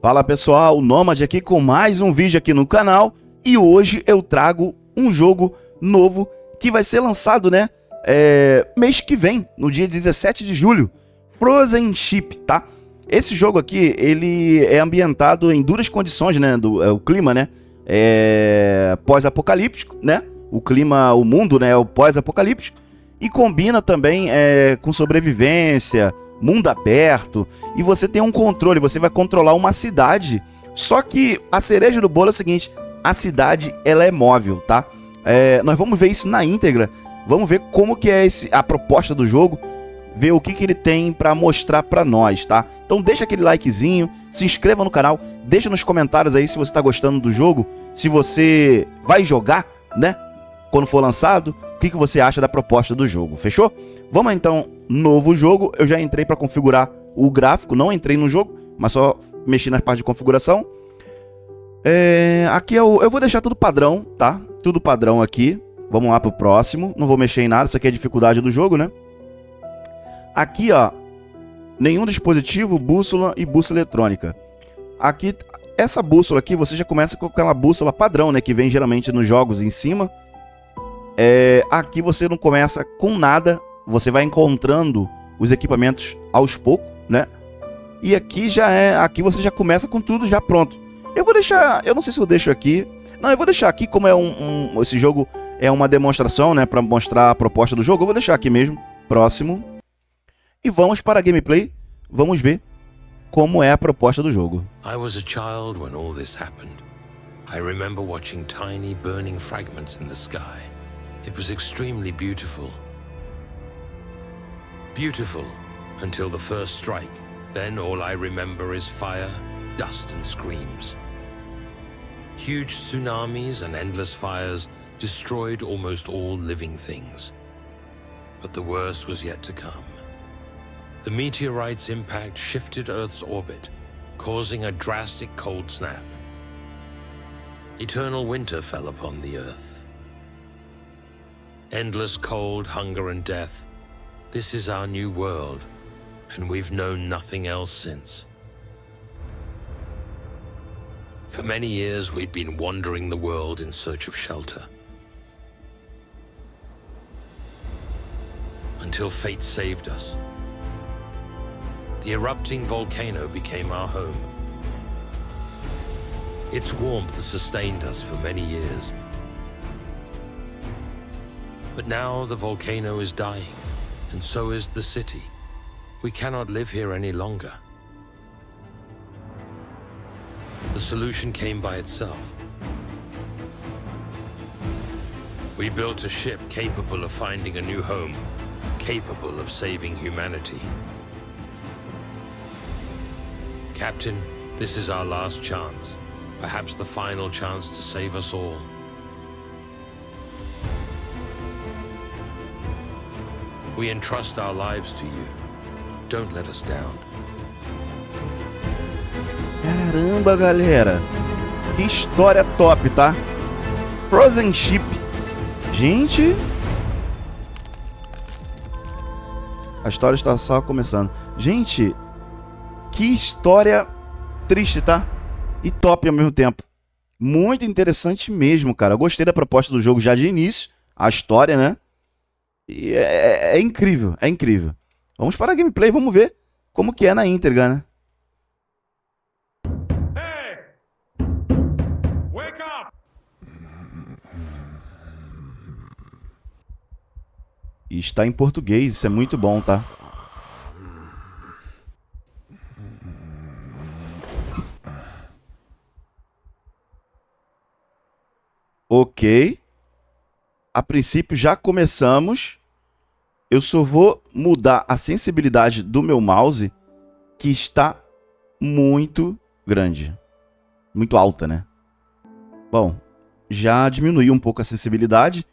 Fala pessoal, o Nomad aqui com mais um vídeo aqui no canal. E hoje eu trago um jogo novo que vai ser lançado, né, mês que vem, no dia 17 de julho. Frozen Ship, tá? Esse jogo aqui, ele é ambientado em duras condições, né, o clima, né, pós-apocalíptico, né? O clima, o mundo, né, é o pós-apocalíptico. E combina também com sobrevivência, mundo aberto, e você tem um controle, você vai controlar uma cidade. Só que a cereja do bolo é o seguinte, a cidade ela é móvel, tá? Nós vamos ver isso na íntegra, vamos ver como que é a proposta do jogo, ver o que ele tem para mostrar para nós, tá? Então deixa aquele likezinho, se inscreva no canal, deixa nos comentários aí se você está gostando do jogo, se você vai jogar, né? Quando for lançado, o que você acha da proposta do jogo, fechou? Vamos então, novo jogo, eu já entrei para configurar o gráfico, não entrei no jogo, mas só mexi na parte de configuração. Aqui eu vou deixar tudo padrão, tá? Tudo padrão aqui, vamos lá pro próximo, não vou mexer em nada, isso aqui é a dificuldade do jogo, né? Aqui, ó, nenhum dispositivo, bússola e bússola eletrônica. Aqui, essa bússola aqui, você já começa com aquela bússola padrão, né? Que vem geralmente nos jogos em cima. Aqui você não começa com nada, você vai encontrando os equipamentos aos poucos, né? E aqui aqui você já começa com tudo já pronto. Eu vou deixar, eu não sei se eu deixo aqui. Não, eu vou deixar aqui como esse jogo é uma demonstração, né, para mostrar a proposta do jogo. Eu vou deixar aqui mesmo, próximo. E vamos para a gameplay, vamos ver como é a proposta do jogo. I was a child when all this happened. I remember watching tiny burning fragments in the sky. It was extremely beautiful. Beautiful until the first strike. Then all I remember is fire, dust and screams. Huge tsunamis and endless fires destroyed almost all living things. But the worst was yet to come. The meteorite's impact shifted Earth's orbit, causing a drastic cold snap. Eternal winter fell upon the Earth. Endless cold, hunger and death. This is our new world, and we've known nothing else since. For many years, we'd been wandering the world in search of shelter. Until fate saved us. The erupting volcano became our home. Its warmth sustained us for many years. But now the volcano is dying, and so is the city. We cannot live here any longer. The solution came by itself. We built a ship capable of finding a new home, capable of saving humanity. Captain, this is our last chance, perhaps the final chance to save us all. We entrust our lives to you. Don't let us down. Caramba, galera. Que história top, tá? Frozen Ship. Gente, a história está só começando. Gente, que história triste, tá? E top ao mesmo tempo. Muito interessante mesmo, cara. Eu gostei da proposta do jogo já de início. A história, né? E é incrível, é incrível. Vamos para a gameplay, vamos ver como que é na íntegra, né? Hey! Wake up! E está em português, isso é muito bom, tá? Ok. A princípio já começamos. Eu só vou mudar a sensibilidade do meu mouse, que está muito grande. Muito alta, né? Bom, já diminuí um pouco a sensibilidade.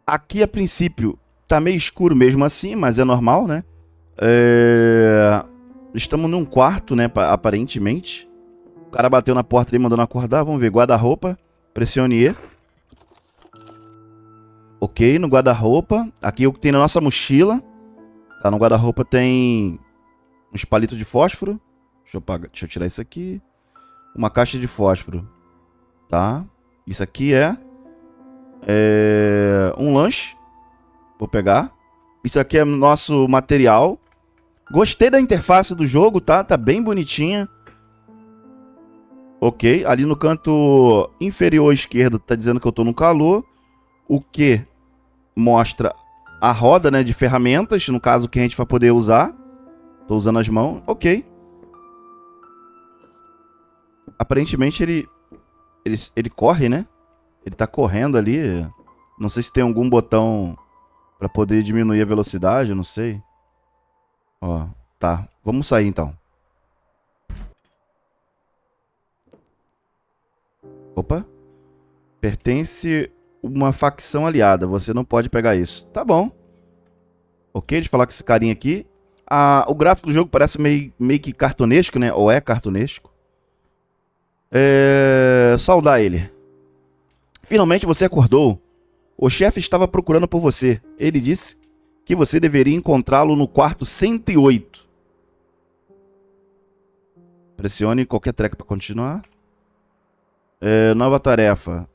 Aqui a princípio tá meio escuro mesmo assim, mas é normal, né? Estamos num quarto, né? Aparentemente. O cara bateu na porta e mandando acordar. Vamos ver, guarda-roupa. Pressione E. Ok, no guarda-roupa. Aqui é o que tem na nossa mochila. No guarda-roupa tem uns palitos de fósforo. Deixa eu tirar isso aqui. uma caixa de fósforo. Tá? Isso aqui é um lanche. Vou pegar. Isso aqui é nosso material. Gostei da interface do jogo, tá? Tá bem bonitinha. Ok. Ali no canto inferior esquerdo tá dizendo que eu tô no calor. O que mostra a roda, né, de ferramentas. No caso, que a gente vai poder usar. Tô usando as mãos. Ok. Aparentemente ele corre, né? Ele tá correndo ali. Não sei se tem algum botão pra poder diminuir a velocidade, eu não sei. Ó, tá. Vamos sair então. Opa. Pertence uma facção aliada. Você não pode pegar isso. Tá bom. Ok, deixa eu falar com esse carinha aqui. O gráfico do jogo parece meio que cartunesco, né? Ou é cartunesco. Saudar ele. Finalmente você acordou. O chefe estava procurando por você. Ele disse que você deveria encontrá-lo no quarto 108. Pressione qualquer treca para continuar. Nova tarefa.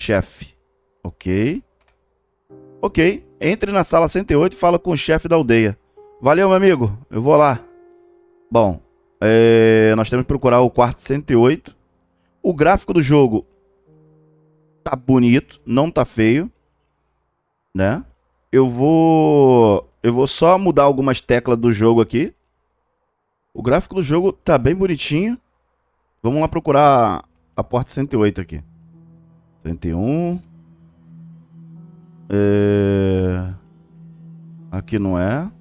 Chefe. Ok. Ok. Entre na sala 108 e fala com o chefe da aldeia. Valeu, meu amigo. Eu vou lá. Bom. Nós temos que procurar o quarto 108. O gráfico do jogo tá bonito, não tá feio, né? Eu vou só mudar algumas teclas do jogo aqui. O gráfico do jogo tá bem bonitinho. Vamos lá procurar a porta 108 aqui. 101. Aqui não é.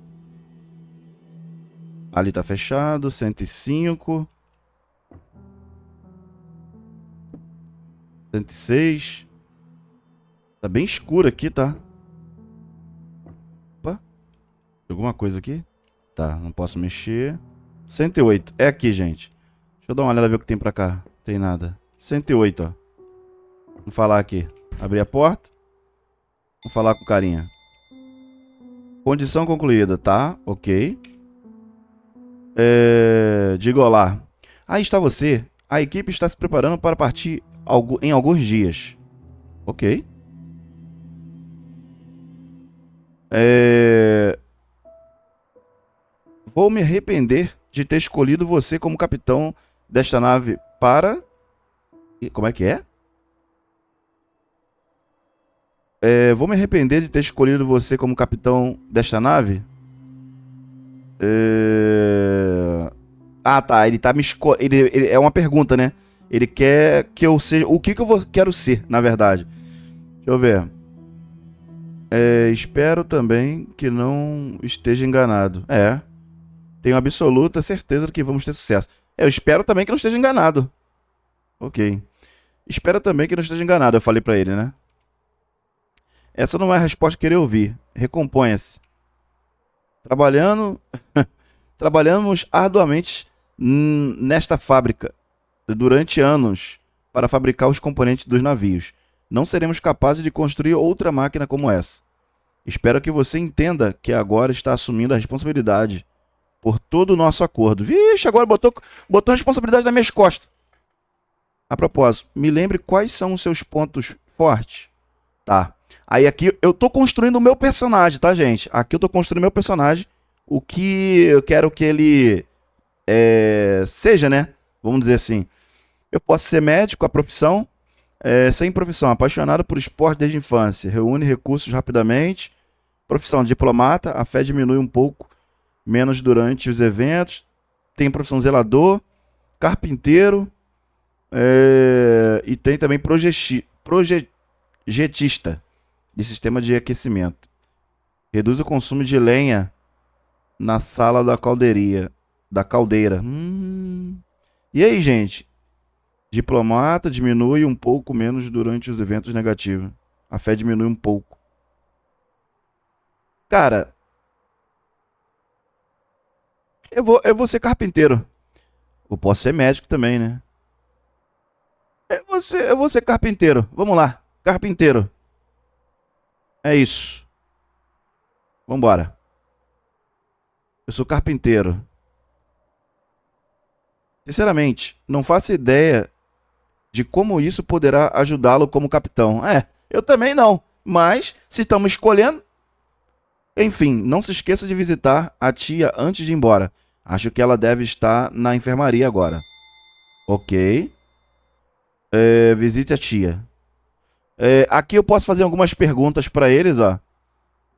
Ali tá fechado. 105. 106. Tá bem escuro aqui, tá? Opa. Tem alguma coisa aqui? Tá, não posso mexer. 108. É aqui, gente. Deixa eu dar uma olhada ver o que tem pra cá. Tem nada. 108, ó. Vamos falar aqui. Abrir a porta. Vamos falar com o carinha. Condição concluída, tá? Ok. Diga olá. Aí está você. A equipe está se preparando para partir em alguns dias. Ok. Vou me arrepender de ter escolhido você como capitão desta nave para... Como é que é? Vou me arrepender de ter escolhido você como capitão desta nave? Ah, tá. Ele tá me ele é uma pergunta, né? Ele quer que eu seja... O que eu quero ser, na verdade? Deixa eu ver. Espero também que não esteja enganado. Tenho absoluta certeza de que vamos ter sucesso. Eu espero também que não esteja enganado. Ok. Espero também que não esteja enganado, eu falei pra ele, né? Essa não é a resposta que eu queria ouvir. Recomponha-se. Trabalhamos arduamente nesta fábrica durante anos para fabricar os componentes dos navios. Não seremos capazes de construir outra máquina como essa. Espero que você entenda que agora está assumindo a responsabilidade por todo o nosso acordo. Vixe, agora botou a responsabilidade nas minhas costas. A propósito, me lembre quais são os seus pontos fortes. Tá. Aí aqui eu tô construindo o meu personagem, tá, gente? Aqui eu tô construindo o meu personagem. O que eu quero que ele seja, né? Vamos dizer assim. Eu posso ser médico, a profissão. Sem profissão, apaixonado por esporte desde a infância. Reúne recursos rapidamente. Profissão diplomata, a fé diminui um pouco menos durante os eventos. Tem profissão zelador, carpinteiro e tem também projetista de sistema de aquecimento. Reduz o consumo de lenha na sala da caldeira. E aí, gente? Diplomata diminui um pouco menos durante os eventos negativos. A fé diminui um pouco. Cara, eu vou ser carpinteiro. Eu posso ser médico também, né? Eu vou ser carpinteiro. Vamos lá, carpinteiro. É isso. Vambora. Eu sou carpinteiro. Sinceramente, não faço ideia de como isso poderá ajudá-lo como capitão. Eu também não. Mas, se estamos escolhendo... Enfim, não se esqueça de visitar a tia antes de ir embora. Acho que ela deve estar na enfermaria agora. Ok. Visite a tia. Aqui eu posso fazer algumas perguntas para eles, ó.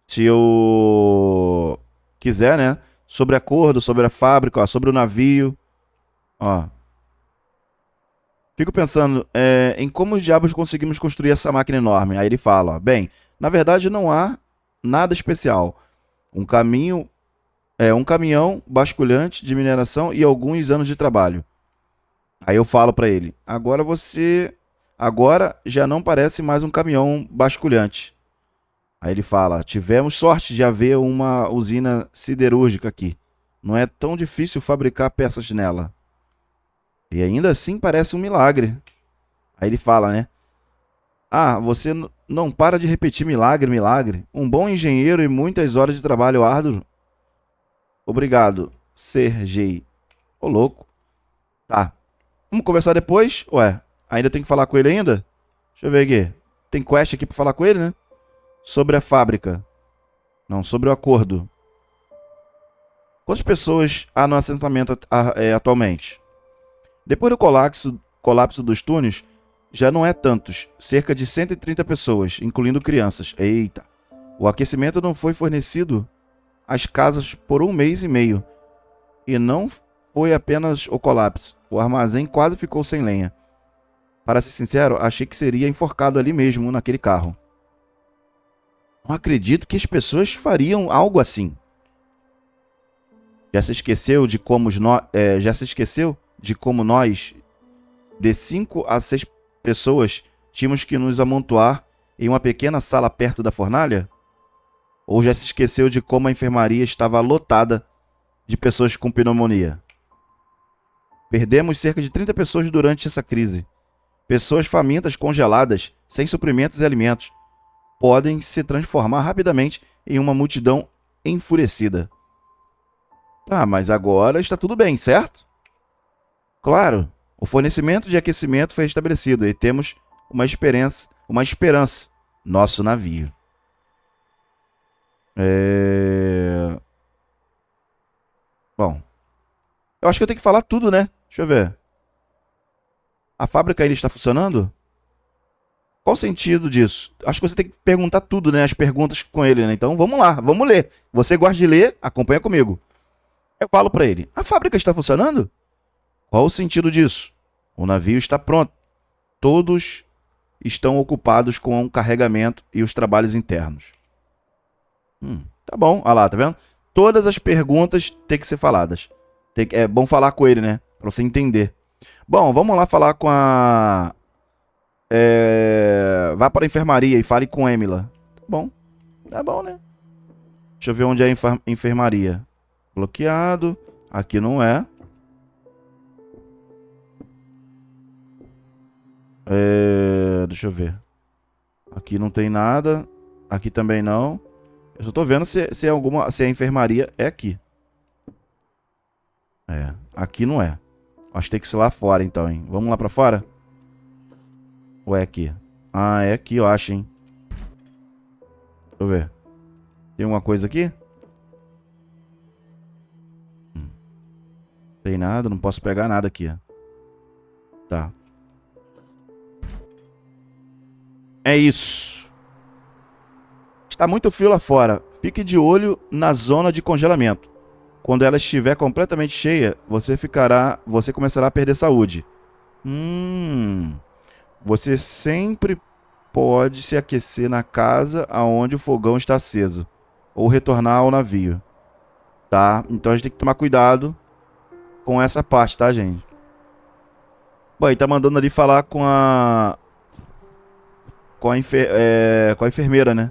Se eu quiser, né? Sobre acordo, sobre a fábrica, ó, sobre o navio. Ó. Fico pensando em como os diabos conseguimos construir essa máquina enorme. Aí ele fala, ó, bem, na verdade não há nada especial. Um caminhão basculhante de mineração e alguns anos de trabalho. Aí eu falo para ele, agora já não parece mais um caminhão basculhante. Aí ele fala, tivemos sorte de haver uma usina siderúrgica aqui. Não é tão difícil fabricar peças nela. E ainda assim parece um milagre. Aí ele fala, né? Você não para de repetir milagre, milagre. Um bom engenheiro e muitas horas de trabalho árduo. Obrigado, Sergei. Ô, louco. Tá. Vamos conversar depois? Ué, ainda tem que falar com ele ainda? Deixa eu ver aqui. Tem quest aqui pra falar com ele, né? Sobre a fábrica. Não, sobre o acordo. Quantas pessoas há no assentamento atualmente? Depois do colapso dos túneis, já não é tantos. Cerca de 130 pessoas, incluindo crianças. Eita. O aquecimento não foi fornecido às casas por 1 mês e meio. E não foi apenas o colapso. O armazém quase ficou sem lenha. Para ser sincero, achei que seria enforcado ali mesmo, naquele carro. Não acredito que as pessoas fariam algo assim. Já se esqueceu de como nós, de 5 a 6 pessoas, tínhamos que nos amontoar em uma pequena sala perto da fornalha? Ou já se esqueceu de como a enfermaria estava lotada de pessoas com pneumonia? Perdemos cerca de 30 pessoas durante essa crise. Pessoas famintas, congeladas, sem suprimentos e alimentos, podem se transformar rapidamente em uma multidão enfurecida. Mas agora está tudo bem, certo? Claro, o fornecimento de aquecimento foi restabelecido e temos uma esperança, nosso navio. Bom, eu acho que eu tenho que falar tudo, né? Deixa eu ver. A fábrica ainda está funcionando? Qual o sentido disso? Acho que você tem que perguntar tudo, né? As perguntas com ele, né? Então vamos lá, vamos ler. Você gosta de ler? Acompanha comigo. Eu falo para ele, a fábrica está funcionando? Qual o sentido disso? O navio está pronto. Todos estão ocupados com o carregamento e os trabalhos internos. Tá bom, olha lá, tá vendo? Todas as perguntas têm que ser faladas. É bom falar com ele, né? Pra você entender. Bom, vamos lá falar com a... Vá para a enfermaria e fale com Emila. Tá bom, né? Deixa eu ver onde é a enfermaria. Bloqueado. Aqui não é. Deixa eu ver. Aqui não tem nada. Aqui também não. Eu só tô vendo se a enfermaria é aqui. Aqui não é. Acho que tem que ser lá fora então, hein? Vamos lá pra fora? Ou é aqui? É aqui, eu acho, hein? Deixa eu ver. Tem alguma coisa aqui? Tem nada, não posso pegar nada aqui. Tá. É isso. Está muito frio lá fora. Fique de olho na zona de congelamento. Quando ela estiver completamente cheia, você começará a perder saúde. Você sempre pode se aquecer na casa aonde o fogão está aceso, ou retornar ao navio. Tá? Então a gente tem que tomar cuidado com essa parte, tá, gente? Bom, ele tá mandando ali falar com a enfermeira, né?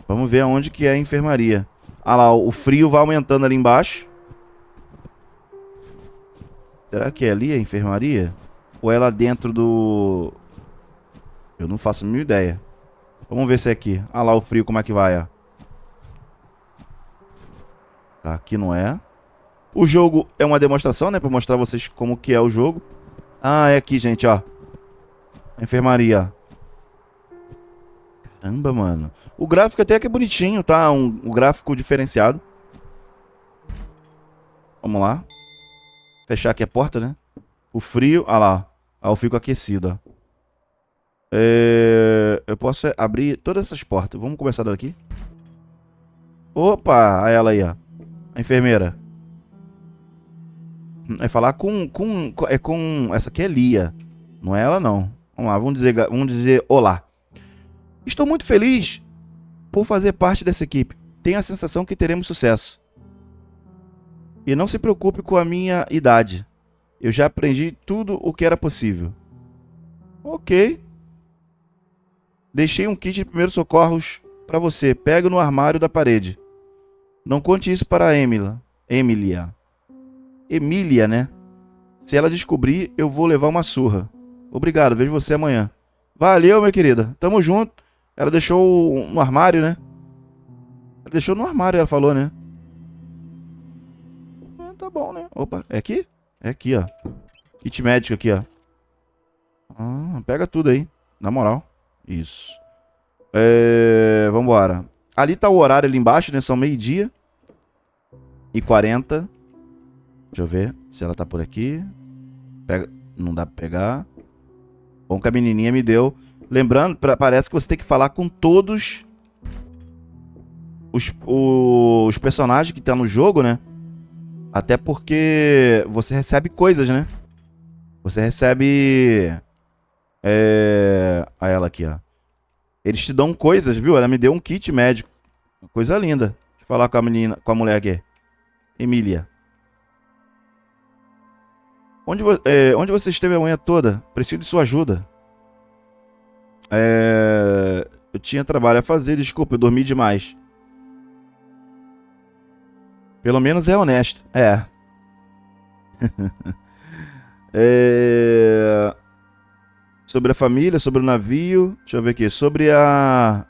Vamos ver aonde que é a enfermaria. Lá, o frio vai aumentando ali embaixo. Será que é ali a enfermaria? Ou é lá dentro do... Eu não faço a mínima ideia. Vamos ver se é aqui. Lá o frio como é que vai, ó. Tá, aqui não é. O jogo é uma demonstração, né? Pra mostrar vocês como que é o jogo. Ah, é aqui, gente, ó. A enfermaria. Caramba, mano. O gráfico até que é bonitinho, tá? Um gráfico diferenciado. Vamos lá. Fechar aqui a porta, né? O frio. Ah lá. Ah, eu fico aquecido, ó. Eu posso abrir todas essas portas. Vamos começar daqui. Opa! Ela aí, ó. A enfermeira. É falar com... Essa aqui é Lia. Não é ela, não. Vamos lá, vamos dizer olá. Estou muito feliz por fazer parte dessa equipe. Tenho a sensação que teremos sucesso. E não se preocupe com a minha idade. Eu já aprendi tudo o que era possível. Ok. Deixei um kit de primeiros socorros para você. Pega no armário da parede. Não conte isso para a Emília, né? Se ela descobrir, eu vou levar uma surra. Obrigado, vejo você amanhã. Valeu, minha querida. Tamo junto. Ela deixou no armário, né? Ela deixou no armário, ela falou, né? Tá bom, né? Opa, é aqui? É aqui, ó. Kit médico aqui, ó. Ah, pega tudo aí. Na moral. Isso. Vambora. Ali tá o horário ali embaixo, né? São 12h40. Deixa eu ver se ela tá por aqui. Pega. Não dá pra pegar. Bom que a menininha me deu. Lembrando, parece que você tem que falar com todos os personagens que tá no jogo, né? Até porque você recebe coisas, né? Você recebe... A ela aqui, ó. Eles te dão coisas, viu? Ela me deu um kit médico. Coisa linda. Deixa eu falar com a menina, com a mulher aqui. Emília. Onde você esteve a manhã toda? Preciso de sua ajuda. Eu tinha trabalho a fazer, desculpa, eu dormi demais. Pelo menos é honesto. Sobre a família, sobre o navio. Deixa eu ver aqui. Sobre a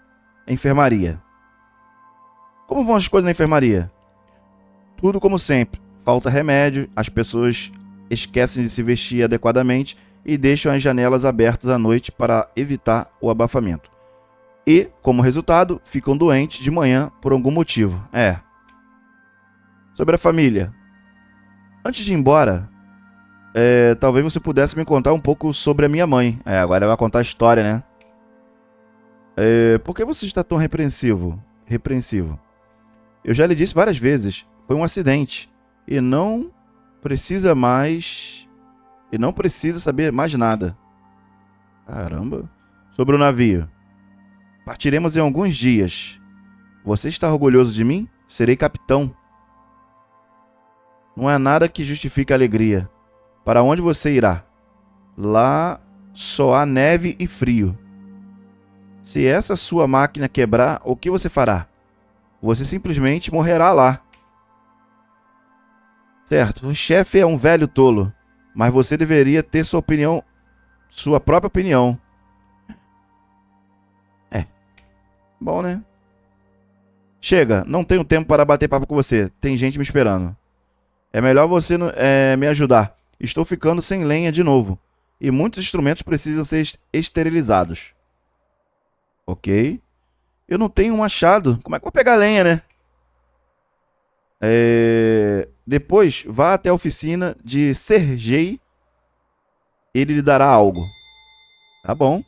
enfermaria. Como vão as coisas na enfermaria? Tudo como sempre. Falta remédio, as pessoas esquecem de se vestir adequadamente e deixam as janelas abertas à noite para evitar o abafamento. E, como resultado, ficam doentes de manhã por algum motivo. Sobre a família. Antes de ir embora, talvez você pudesse me contar um pouco sobre a minha mãe. Agora vai contar a história, né? Por que você está tão repreensivo? Eu já lhe disse várias vezes. Foi um acidente. E não precisa saber mais nada. Caramba. Sobre o navio. Partiremos em alguns dias. Você está orgulhoso de mim? Serei capitão. Não há nada que justifique a alegria. Para onde você irá? Lá só há neve e frio. Se essa sua máquina quebrar, o que você fará? Você simplesmente morrerá lá. Certo, o chefe é um velho tolo, mas você deveria ter sua própria opinião. Bom, né? Chega, não tenho tempo para bater papo com você. Tem gente me esperando. É melhor você me ajudar. Estou ficando sem lenha de novo. E muitos instrumentos precisam ser esterilizados. Ok. Eu não tenho um machado. Como é que eu vou pegar lenha, né? Depois, vá até a oficina de Sergei. Ele lhe dará algo. Tá bom.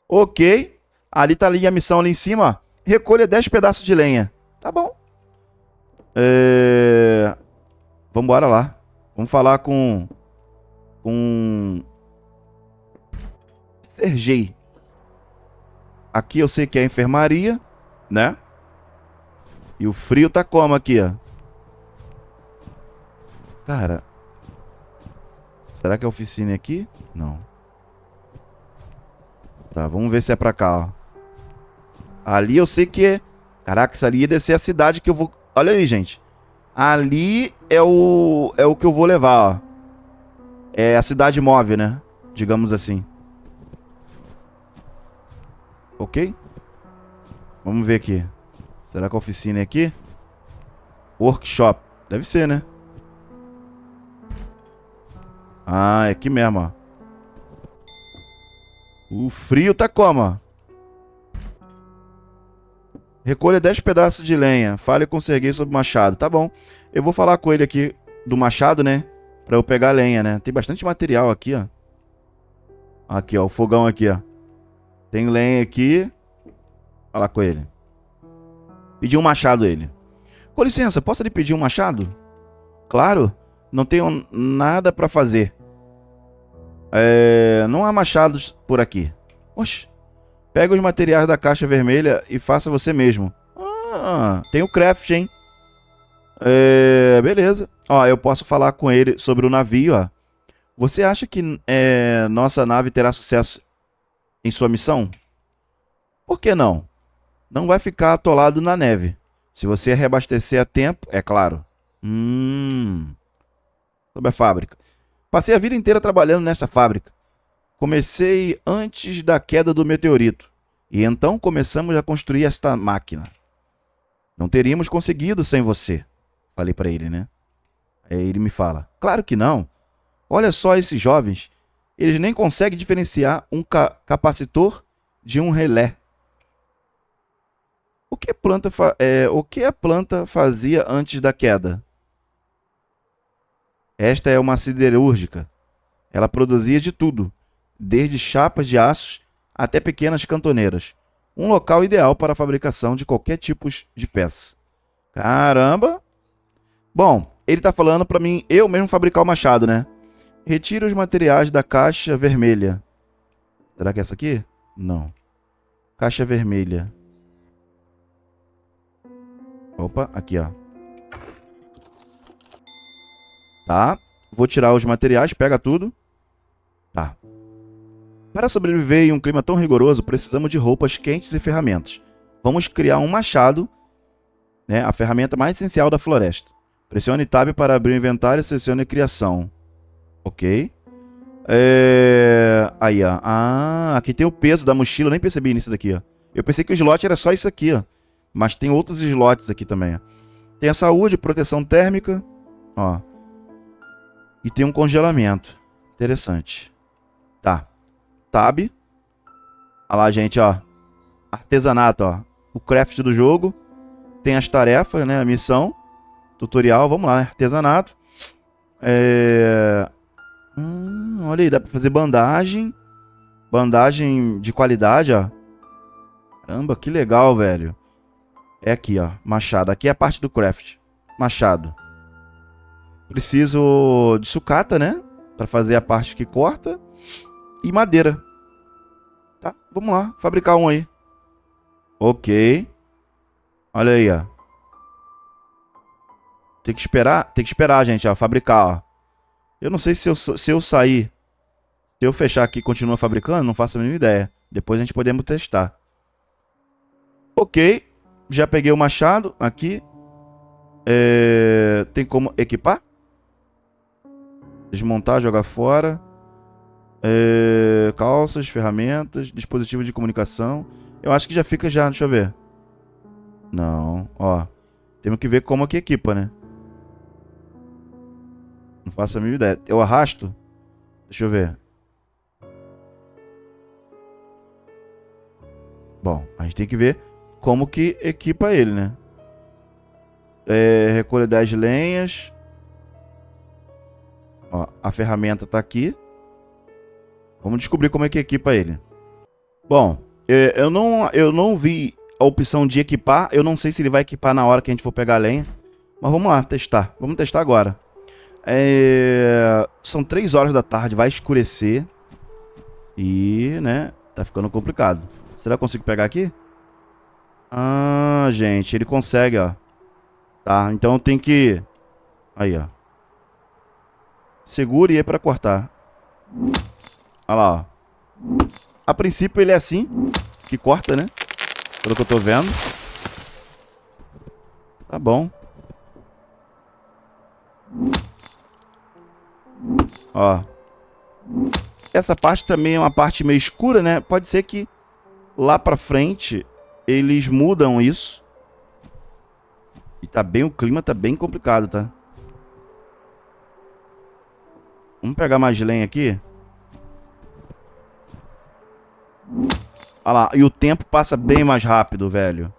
Ok. Ali tá ali a missão ali em cima. Ó. Recolha 10 pedaços de lenha. Tá bom. Vambora lá. Vamos falar com Sergei. Aqui eu sei que é a enfermaria, né? E o frio tá como aqui, ó. Cara. Será que é a oficina aqui? Não. Tá, vamos ver se é pra cá, ó. Ali eu sei que é... Caraca, isso ali ia descer a cidade que eu vou... Olha aí, gente. Ali é o que eu vou levar, ó. É a cidade móvel, né? Digamos assim. Ok? Vamos ver aqui. Será que a oficina é aqui? Workshop. Deve ser, né? Ah, é aqui mesmo, ó. O frio tá como, ó? Recolha 10 pedaços de lenha. Fale com o Serguei sobre o machado. Tá bom. Eu vou falar com ele aqui do machado, né? Pra eu pegar lenha, né? Tem bastante material aqui, ó. Aqui, ó. O fogão aqui, ó. Tem lenha aqui. Falar com ele. Pedir um machado ele. Com licença, posso lhe pedir um machado? Claro. Não tenho nada pra fazer. Não há machados por aqui. Oxe. Pega os materiais da caixa vermelha e faça você mesmo. Ah, tem o craft, hein? Beleza. Ó, eu posso falar com ele sobre o navio, ó. Você acha que nossa nave terá sucesso em sua missão? Por que não? Não vai ficar atolado na neve. Se você reabastecer a tempo, é claro. Sobre a fábrica. Passei a vida inteira trabalhando nessa fábrica. Comecei antes da queda do meteorito. E então começamos a construir esta máquina. Não teríamos conseguido sem você. Falei pra ele, né? Aí ele me fala. Claro que não. Olha só esses jovens. Eles nem conseguem diferenciar um capacitor de um relé. O que a planta fazia antes da queda? Esta é uma siderúrgica. Ela produzia de tudo, desde chapas de aços até pequenas cantoneiras. Um local ideal para a fabricação de qualquer tipo de peça. Caramba! Bom, ele tá falando para mim eu mesmo fabricar o machado, né? Retire os materiais da caixa vermelha. Será que é essa aqui? Não. Caixa vermelha. Opa, aqui, ó. Tá. Vou tirar os materiais, pega tudo. Tá. Para sobreviver em um clima tão rigoroso, precisamos de roupas quentes e ferramentas. Vamos criar um machado, né? A ferramenta mais essencial da floresta. Pressione Tab para abrir o inventário e selecione criação. Ok. Aí, ó. Ah, aqui tem o peso da mochila. Eu nem percebi nisso daqui, ó. Eu pensei que o slot era só isso aqui, ó. Mas tem outros slots aqui também, ó. Tem a saúde, proteção térmica. Ó. E tem um congelamento. Interessante. Tá. Tab. Olha lá, gente, ó. Artesanato, ó. O craft do jogo. Tem as tarefas, né? A missão. Tutorial, vamos lá, né? Artesanato. Olha aí, dá pra fazer bandagem. Bandagem de qualidade, ó. Caramba, que legal, velho. É aqui, ó. Machado. Aqui é a parte do craft. Machado. Preciso de sucata, né? Pra fazer a parte que corta. E madeira. Tá, vamos lá. Fabricar um aí. Ok. Olha aí, ó. Tem que esperar, gente, ó. Fabricar, ó. Eu não sei se eu sair. Se eu fechar aqui e continuar fabricando, não faço a mínima ideia. Depois a gente podemos testar. Ok. Já peguei o machado aqui. Tem como equipar? Desmontar, jogar fora. Calças, ferramentas, dispositivo de comunicação. Eu acho que já fica já, deixa eu ver. Não, ó. Temos que ver como que equipa, né? Não faço a mínima ideia. Eu arrasto? Deixa eu ver. Bom, a gente tem que ver como que equipa ele, né? Recolha 10 lenhas. Ó, a ferramenta tá aqui. Vamos descobrir como é que equipa ele. Bom, eu não vi a opção de equipar. Eu não sei se ele vai equipar na hora que a gente for pegar a lenha. Mas vamos lá, testar. Vamos testar agora. São 3 horas da tarde, vai escurecer. E, né, tá ficando complicado. Será que eu consigo pegar aqui? Ah, gente, ele consegue, ó. Tá, então tem que... Aí, ó. Segure aí pra cortar. Olha lá, ó. A princípio ele é assim, que corta, né? Pelo que eu tô vendo. Tá bom. Ó. Essa parte também é uma parte meio escura, né? Pode ser que lá pra frente eles mudam isso. E tá bem, o clima tá bem complicado, tá? Vamos pegar mais lenha aqui. Olha lá, e o tempo passa bem mais rápido, velho.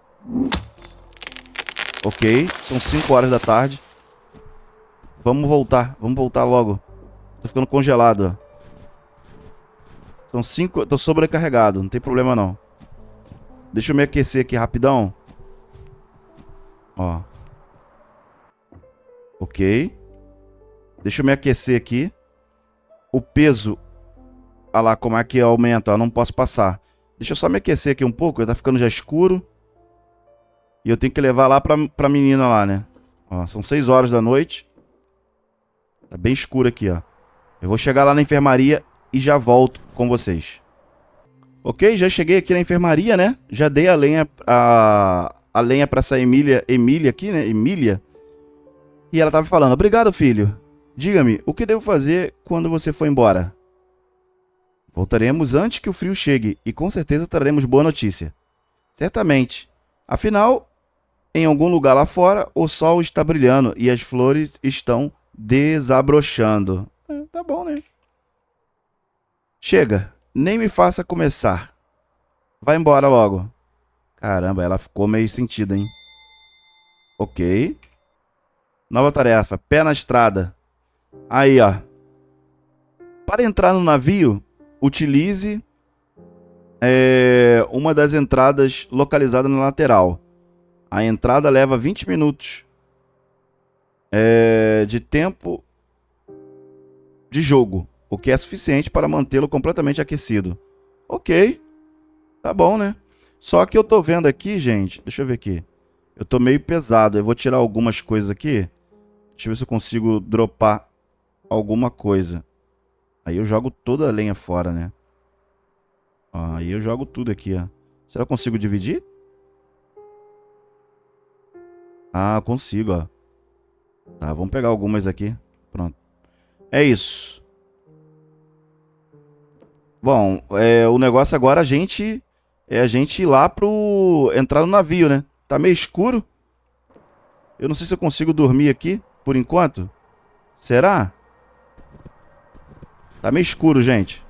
Ok, são 5 horas da tarde. Vamos voltar logo. Tô ficando congelado, ó. São 5, tô sobrecarregado, não tem problema não. Deixa eu me aquecer aqui rapidão. Ó. Ok. Deixa eu me aquecer aqui. O peso. Olha lá como é que aumenta, ó. Não posso passar. Deixa eu só me aquecer aqui um pouco. Tá ficando já escuro. E eu tenho que levar lá pra menina lá, né? Ó, são 6 horas da noite. Tá bem escuro aqui, ó. Eu vou chegar lá na enfermaria e já volto com vocês. Ok, já cheguei aqui na enfermaria, né? Já dei a lenha, a lenha pra essa Emília aqui, né? Emília. E ela tava falando, obrigado, filho. Diga-me, o que devo fazer quando você for embora? Voltaremos antes que o frio chegue e com certeza traremos boa notícia. Certamente. Afinal, em algum lugar lá fora, o sol está brilhando e as flores estão desabrochando. Tá bom, né? Chega, nem me faça começar. Vai embora logo. Caramba, ela ficou meio sentida, hein? Ok. Nova tarefa, pé na estrada. Aí, ó. Para entrar no navio, utilize uma das entradas localizada na lateral. A entrada leva 20 minutos de tempo de jogo, o que é suficiente para mantê-lo completamente aquecido. Ok, tá bom, né? Só que eu tô vendo aqui, gente, deixa eu ver aqui. Eu tô meio pesado, eu vou tirar algumas coisas aqui. Deixa eu ver se eu consigo dropar alguma coisa. Aí eu jogo toda a lenha fora, né? Ó, aí eu jogo tudo aqui, ó. Será que eu consigo dividir? Ah, consigo, ó. Tá, vamos pegar algumas aqui. Pronto. É isso. Bom, o negócio agora a gente ir lá entrar no navio, né? Tá meio escuro. Eu não sei se eu consigo dormir aqui, por enquanto. Será? Tá meio escuro, gente.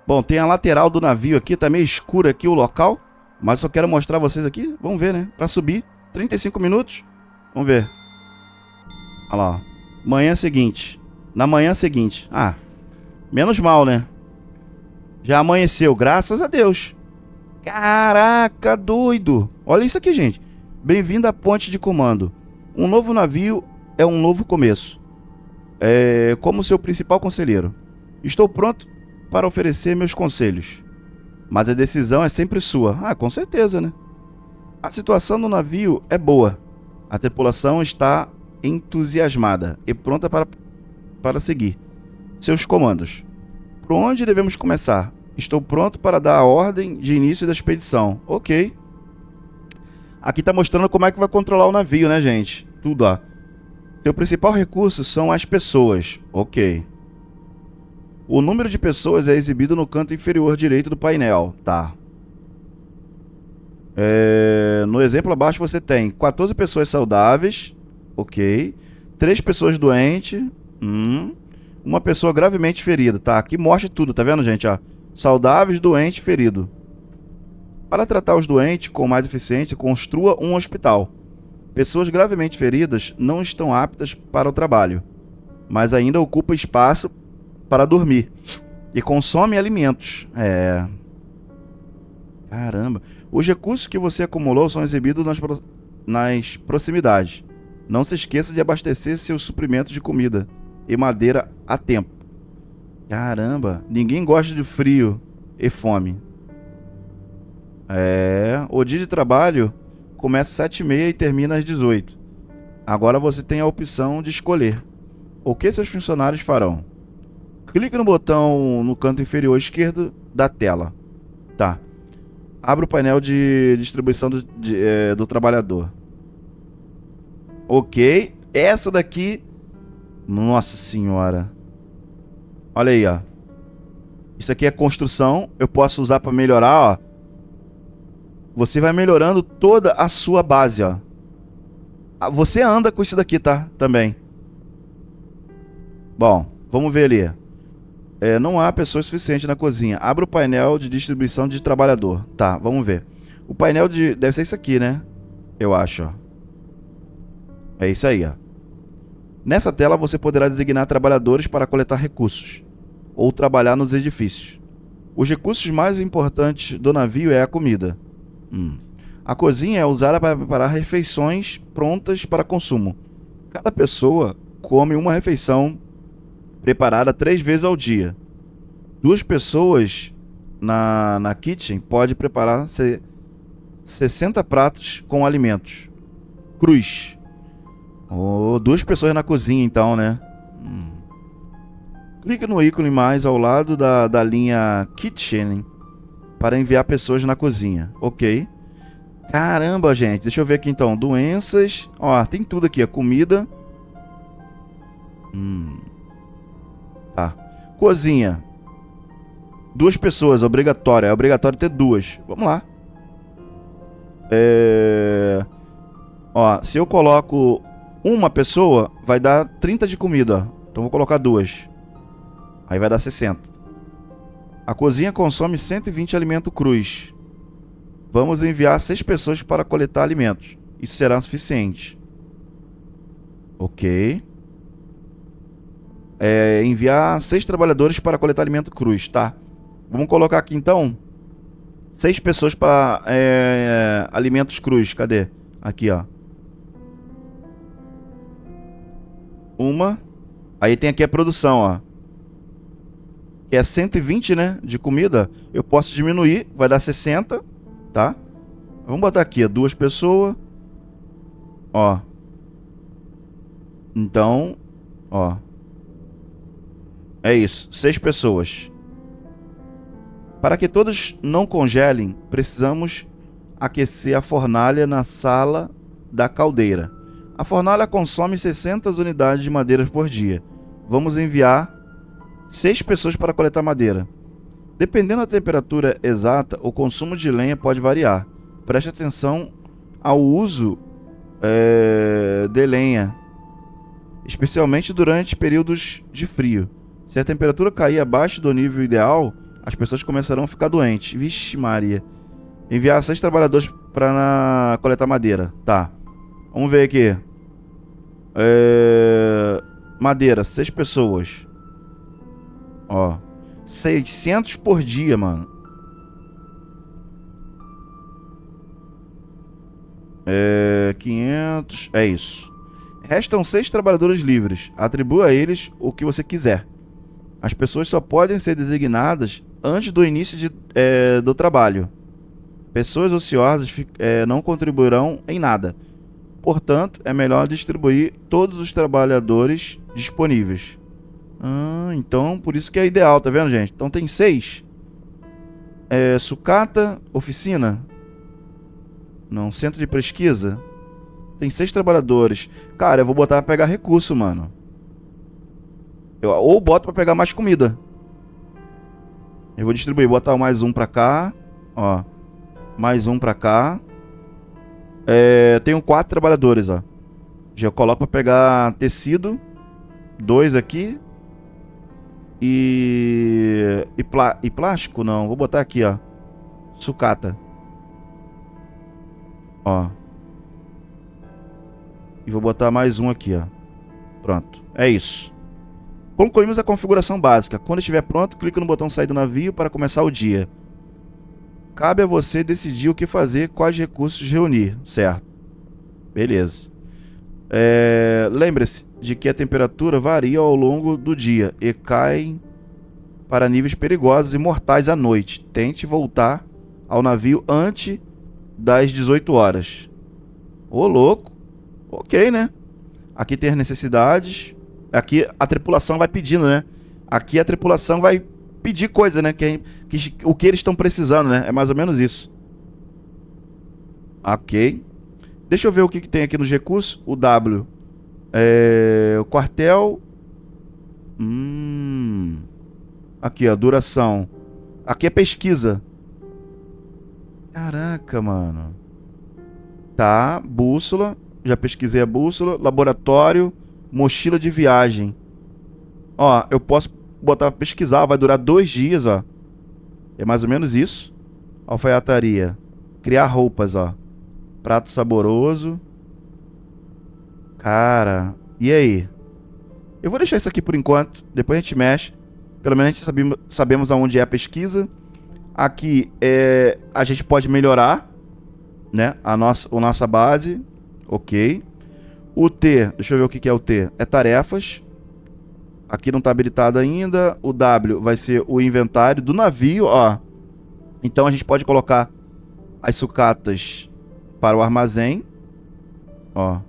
Bom, tem a lateral do navio aqui, tá meio escuro aqui o local. Mas só quero mostrar a vocês aqui. Vamos ver, né? Pra subir, 35 minutos. Vamos ver. Olha lá, ó. Manhã seguinte. Na manhã seguinte. Ah, menos mal, né? Já amanheceu, graças a Deus. Caraca, doido. Olha isso aqui, gente. Bem-vindo à ponte de comando. Um novo navio é um novo começo. Como seu principal conselheiro, estou pronto para oferecer meus conselhos. Mas a decisão é sempre sua. Ah, com certeza, né? A situação no navio é boa. A tripulação está entusiasmada e pronta para seguir seus comandos. Por onde devemos começar? Estou pronto para dar a ordem de início da expedição. Ok. Aqui está mostrando como é que vai controlar o navio, né, gente? Tudo, ó. Seu principal recurso são as pessoas. Ok. O número de pessoas é exibido no canto inferior direito do painel. Tá. No exemplo abaixo você tem 14 pessoas saudáveis. Ok. 3 pessoas doentes. Uma pessoa gravemente ferida. Tá, aqui mostra tudo, tá vendo, gente? Ó. Saudáveis, doente, ferido. Para tratar os doentes com mais eficiência, construa um hospital. Pessoas gravemente feridas não estão aptas para o trabalho, mas ainda ocupam espaço para dormir e consomem alimentos. Caramba. Os recursos que você acumulou são exibidos nas proximidades. Não se esqueça de abastecer seus suprimentos de comida e madeira a tempo. Caramba, ninguém gosta de frio e fome. O dia de trabalho começa às 7h30 e termina às 18h. Agora você tem a opção de escolher o que seus funcionários farão. Clique no botão no canto inferior esquerdo da tela. Tá. Abre o painel de distribuição do trabalhador. Ok. Essa daqui... Nossa senhora. Olha aí, ó. Isso aqui é construção. Eu posso usar para melhorar, ó. Você vai melhorando toda a sua base, ó. Você anda com isso daqui, tá? Também. Bom, Vamos ver ali. Não há pessoas suficientes na cozinha. Abra o painel de distribuição de trabalhador. Tá, vamos ver. O painel de... Deve ser isso aqui, né? Eu acho, ó. É isso aí, ó. Nessa tela você poderá designar trabalhadores para coletar recursos ou trabalhar nos edifícios. Os recursos mais importantes do navio é a comida. A cozinha é usada para preparar refeições prontas para consumo. Cada pessoa come uma refeição preparada 3 vezes ao dia. 2 pessoas na kitchen podem preparar 60 pratos com alimentos crus. 2 pessoas na cozinha, então, né? Clique no ícone mais ao lado da linha Kitchen para enviar pessoas na cozinha. Ok. Caramba, gente. Deixa eu ver aqui, então. Doenças. Ó, tem tudo aqui. A comida. Tá. Cozinha. 2 pessoas. Obrigatório. É obrigatório ter 2. Vamos lá. Ó, se eu coloco uma pessoa, vai dar 30 de comida. Então vou colocar 2. Aí vai dar 60. A cozinha consome 120 alimentos crus. Vamos enviar 6 pessoas para coletar alimentos. Isso será suficiente. Ok. Enviar 6 trabalhadores para coletar alimento crus, tá? Vamos colocar aqui então 6 pessoas para alimentos crus. Cadê? Aqui, ó. Uma. Aí tem aqui a produção, ó. Que é 120, né? De comida. Eu posso diminuir. Vai dar 60. Tá? Vamos botar aqui, ó. 2 pessoas. Ó. Então, ó. É isso. 6 pessoas. Para que todos não congelem, precisamos aquecer a fornalha na sala da caldeira. A fornalha consome 60 unidades de madeira por dia. Vamos enviar 6 pessoas para coletar madeira. Dependendo da temperatura exata, o consumo de lenha pode variar. Preste atenção ao uso de lenha, especialmente durante períodos de frio. Se a temperatura cair abaixo do nível ideal, as pessoas começarão a ficar doentes. Vixe Maria. Enviar 6 trabalhadores para coletar madeira. Tá. Vamos ver aqui. Madeira, 6 pessoas. Ó. 600 por dia, mano. 500. É isso. Restam 6 trabalhadores livres. Atribua a eles o que você quiser. As pessoas só podem ser designadas antes do início do trabalho. Pessoas ociosas não contribuirão em nada. Portanto, é melhor distribuir todos os trabalhadores disponíveis. Então, por isso que é ideal, tá vendo, gente? Então tem 6. Sucata, oficina. Não, centro de pesquisa. Tem 6 trabalhadores. Cara, eu vou botar pra pegar recurso, mano. Ou boto pra pegar mais comida. Eu vou distribuir, botar mais um pra cá. Ó. Mais um pra cá. Tenho 4 trabalhadores, ó. Já coloco pra pegar tecido. 2 aqui. E plástico? Não, vou botar aqui, ó. Sucata. Ó. E vou botar mais um aqui, ó. Pronto, é isso. Concluímos a configuração básica. Quando estiver pronto, clique no botão sair do navio para começar o dia. Cabe a você decidir o que fazer, quais recursos reunir, certo? Beleza. Lembre-se de que a temperatura varia ao longo do dia e cai para níveis perigosos e mortais à noite. Tente voltar ao navio antes das 18 horas. Ô, louco. Ok, né? Aqui tem as necessidades. Aqui a tripulação vai pedindo, né? Aqui a tripulação vai pedir coisa, né? O que eles estão precisando, né? É mais ou menos isso. Ok. Deixa eu ver o que tem aqui nos recursos. O W. O quartel. Aqui, ó. Duração. Aqui é pesquisa. Caraca, mano. Tá. Bússola. Já pesquisei a bússola. Laboratório. Mochila de viagem. Ó, eu posso botar pra pesquisar. Vai durar 2 dias, ó. É mais ou menos isso. Alfaiataria. Criar roupas, ó. Prato saboroso. Cara, e aí? Eu vou deixar isso aqui por enquanto. Depois a gente mexe. Pelo menos a gente sabemos aonde é a pesquisa. Aqui a gente pode melhorar, né? A nossa base. Ok. O T, deixa eu ver o que é o T. É tarefas. Aqui não está habilitado ainda. O W vai ser o inventário do navio, ó. Então a gente pode colocar as sucatas para o armazém. Ó.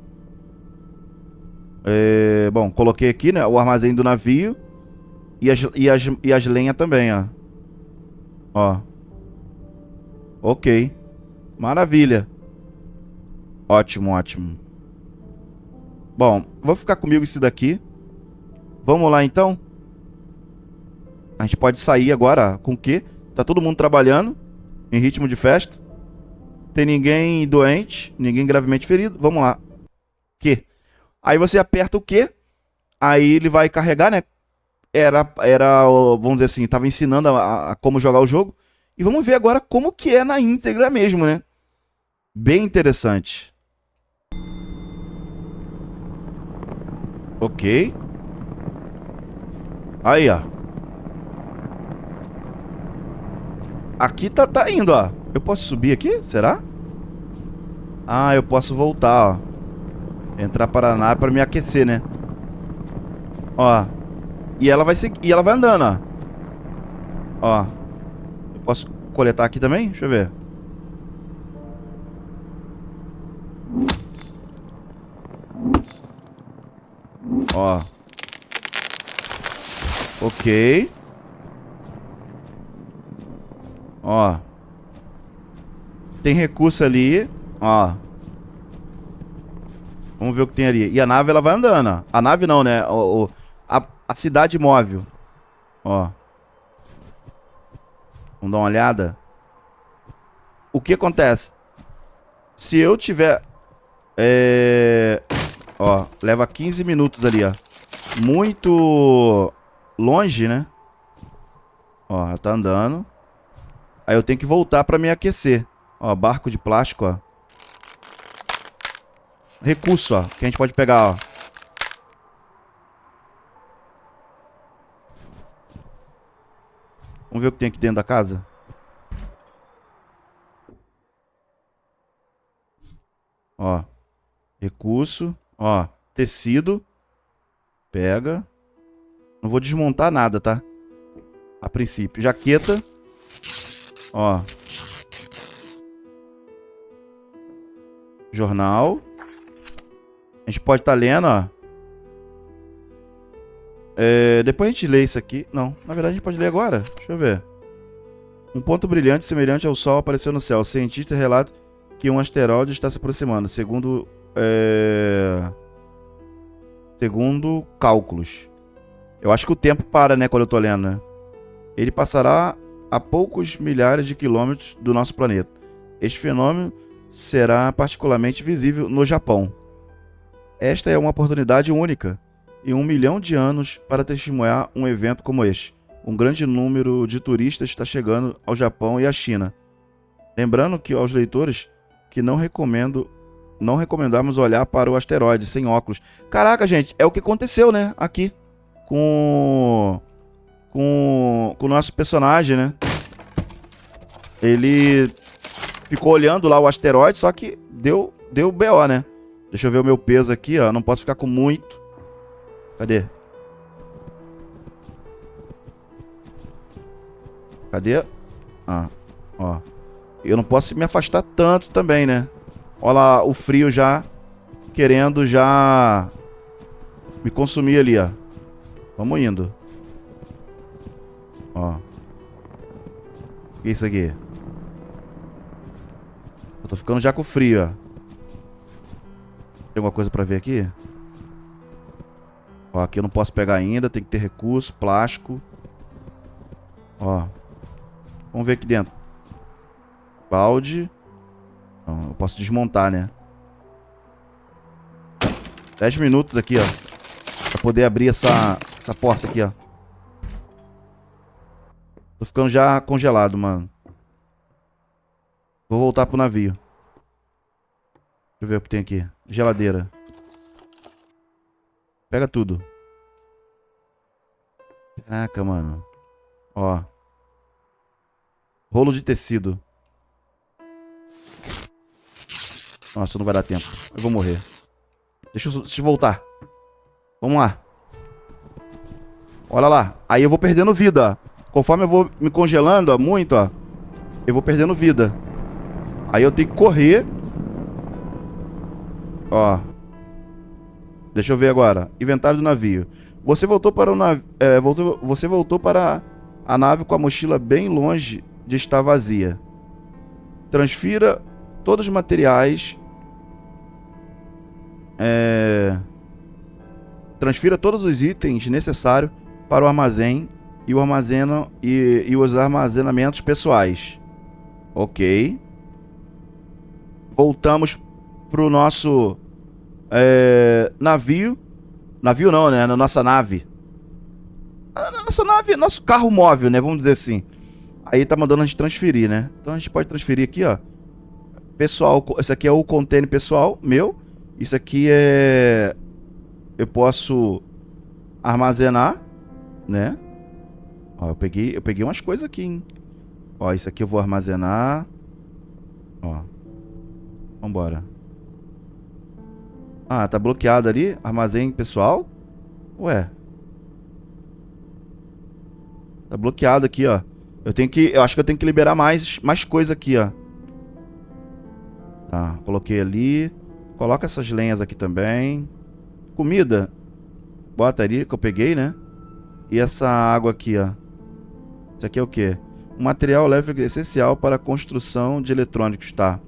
Bom, coloquei aqui, né? O armazém do navio. E as lenhas também, ó. Ó. Ok. Maravilha. Ótimo, ótimo. Bom, vou ficar comigo isso daqui. Vamos lá, então. A gente pode sair agora com o quê? Tá todo mundo trabalhando em ritmo de festa. Tem ninguém doente, ninguém gravemente ferido. Vamos lá. Que? Aí você aperta o quê? Aí ele vai carregar, né? Vamos dizer assim, tava ensinando a como jogar o jogo. E vamos ver agora como que é na íntegra mesmo, né? Bem interessante. Ok. Aí, ó. Aqui tá indo, ó. Eu posso subir aqui? Será? Ah, eu posso voltar, ó. Entrar para a nave para me aquecer, né? Ó. E ela vai seguir, e ela vai andando, ó. Ó. Eu posso coletar aqui também? Deixa eu ver. Ó. Ok. Ó. Tem recurso ali. Ó. Vamos ver o que tem ali. E a nave, ela vai andando, ó. A nave não, né? A cidade móvel. Ó. Vamos dar uma olhada. O que acontece? Se eu tiver... Ó, leva 15 minutos ali, ó. Muito longe, né? Ó, ela tá andando. Aí eu tenho que voltar pra me aquecer. Ó, barco de plástico, ó. Recurso, ó, que a gente pode pegar, ó. Vamos ver o que tem aqui dentro da casa. Ó. Recurso. Ó. Tecido. Pega. Não vou desmontar nada, tá? A princípio. Jaqueta. Ó. Jornal. A gente pode estar lendo, ó. Depois a gente lê isso aqui. Não, na verdade a gente pode ler agora. Deixa eu ver. Um ponto brilhante semelhante ao Sol apareceu no céu. O cientista relata que um asteroide está se aproximando. Segundo cálculos. Eu acho que o tempo para, né, quando eu tô lendo, né? Ele passará a poucos milhares de quilômetros do nosso planeta. Este fenômeno será particularmente visível no Japão. Esta é uma oportunidade única em 1 milhão de anos para testemunhar um evento como este. Um grande número de turistas está chegando ao Japão e à China. Lembrando que aos leitores que não recomendamos olhar para o asteroide sem óculos. Caraca, gente, é o que aconteceu, né? Aqui com o nosso personagem, né? Ele ficou olhando lá o asteroide, só que deu BO, né? Deixa eu ver o meu peso aqui, ó. Não posso ficar com muito. Cadê? Cadê? Ah, ó. Eu não posso me afastar tanto também, né? Olha lá o frio já querendo já me consumir ali, ó. Vamos indo. Ó. O que é isso aqui? Eu tô ficando já com frio, ó. Tem alguma coisa pra ver aqui? Ó, aqui eu não posso pegar ainda. Tem que ter recurso, plástico. Ó. Vamos ver aqui dentro. Balde. Não, eu posso desmontar, né? 10 minutos aqui, ó. Pra poder abrir essa essa porta aqui, ó. Tô ficando já congelado, mano. Vou voltar pro navio. Deixa eu ver o que tem aqui. Geladeira. Pega tudo. Caraca, mano. Ó. Rolo de tecido. Nossa, não vai dar tempo. Eu vou morrer. Deixa eu voltar. Vamos lá. Olha lá. Aí eu vou perdendo vida, ó. Conforme eu vou me congelando, ó, muito, ó. Eu vou perdendo vida. Aí eu tenho que correr. Ó. Deixa eu ver agora. Inventário do navio. Você voltou para o navio. Você voltou para a nave com a mochila bem longe de estar vazia. Transfira todos os materiais. Transfira todos os itens necessários para o armazém e os armazenamentos pessoais. Ok. Voltamos pro nosso navio. Navio não, né? Na nossa nave. Na nossa nave, nosso carro móvel, né? Vamos dizer assim. Aí tá mandando a gente transferir, né? Então a gente pode transferir aqui, ó. Pessoal, esse aqui é o container pessoal meu. Isso aqui é... Eu posso armazenar, né? Ó, eu peguei umas coisas aqui, hein? Ó, isso aqui eu vou armazenar. Ó. Vambora. Ah, tá bloqueado ali. Armazém pessoal. Ué. Tá bloqueado aqui, ó. Eu acho que eu tenho que liberar mais coisa aqui, ó. Tá, coloquei ali. Coloca essas lenhas aqui também. Comida. Bota ali que eu peguei, né? E essa água aqui, ó. Isso aqui é o quê? Um material elétrico essencial para a construção de eletrônicos, tá?